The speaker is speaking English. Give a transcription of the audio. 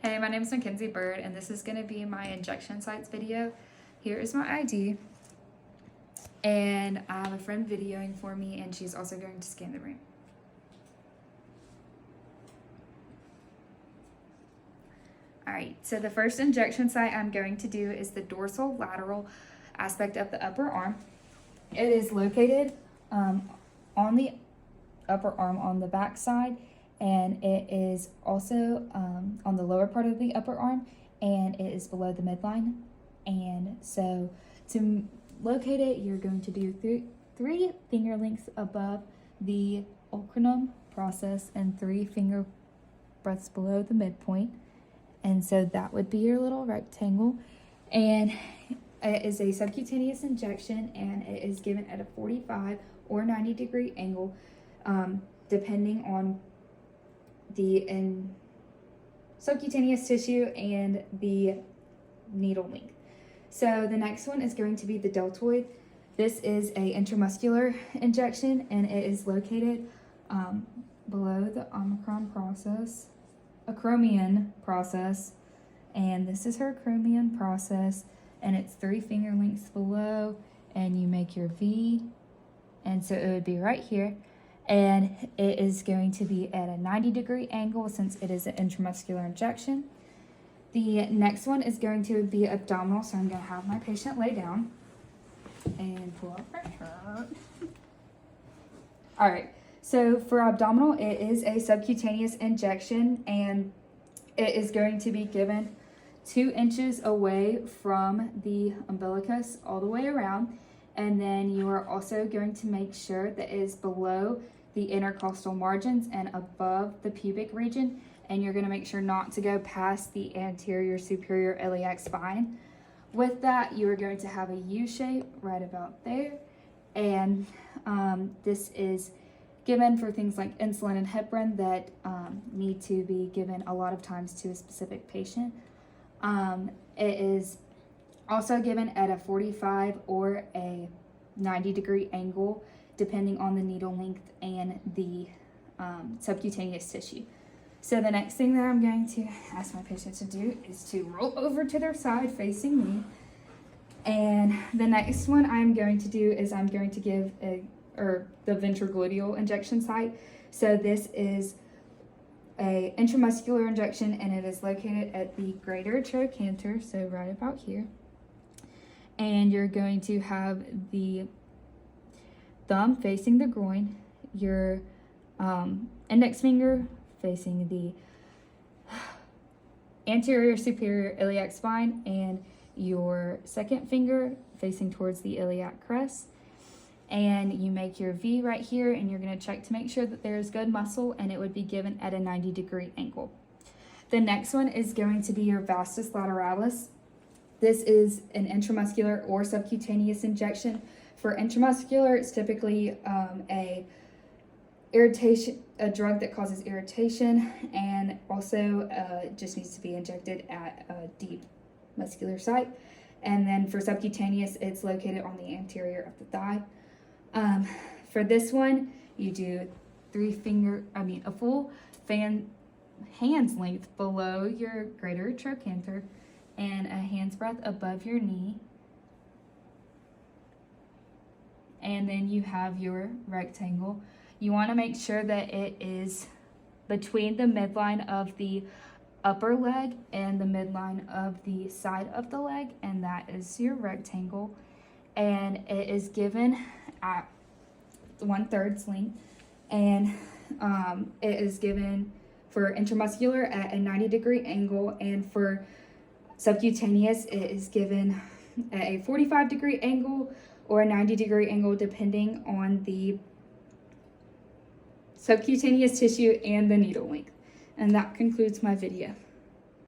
Hey, my name is Mackenzie Bird, and this is going to be my injection sites video. Here is my ID, and I have a friend videoing for me, and she's also going to scan the room. Alright, so the first injection site I'm going to do is the dorsal lateral aspect of the upper arm. It is located on the upper arm on the back side, and it is also on the lower part of the upper arm, and it is below the midline. And so to locate it, you're going to do three finger lengths above the olecranon process and 3 finger breadths below the midpoint. And so that would be your little rectangle. And it is a subcutaneous injection, and it is given at a 45 or 90 degree angle, depending on the subcutaneous tissue and the needle length. So the next one is going to be the deltoid. This is a intramuscular injection, and it is located below the acromion process, and this is her acromion process, and it's 3 finger lengths below, and you make your V, and so it would be right here. And it is going to be at a 90 degree angle since it is an intramuscular injection. The next one is going to be abdominal, so I'm going to have my patient lay down and pull up her shirt. All right, so for abdominal, it is a subcutaneous injection, and it is going to be given 2 inches away from the umbilicus all the way around. And then you are also going to make sure that it is below the intercostal margins and above the pubic region. And you're going to make sure not to go past the anterior superior iliac spine. With that, you are going to have a U shape right about there. And this is given for things like insulin and heparin that need to be given a lot of times to a specific patient. It is also given at a 45 or a 90 degree angle, depending on the needle length and the subcutaneous tissue. So the next thing that I'm going to ask my patient to do is to roll over to their side facing me. And the next one I'm going to do is I'm going to give the ventrogluteal injection site. So this is a intramuscular injection, and it is located at the greater trochanter, so right about here. And you're going to have the thumb facing the groin, your index finger facing the anterior superior iliac spine, and your second finger facing towards the iliac crest. And you make your V right here, and you're going to check to make sure that there's good muscle, and it would be given at a 90 degree angle. The next one is going to be your vastus lateralis. This is an intramuscular or subcutaneous injection. For intramuscular, it's typically a drug that causes irritation, and also just needs to be injected at a deep muscular site. And then for subcutaneous, it's located on the anterior of the thigh. For this one, you do a full hand's length below your greater trochanter and a hand's breadth above your knee. And then you have your rectangle. You want to make sure that it is between the midline of the upper leg and the midline of the side of the leg, and that is your rectangle. And it is given at 1/3 length, and it is given for intramuscular at a 90 degree angle, and for subcutaneous it is given at a 45 degree angle or a 90 degree angle, depending on the subcutaneous tissue and the needle length. And that concludes my video.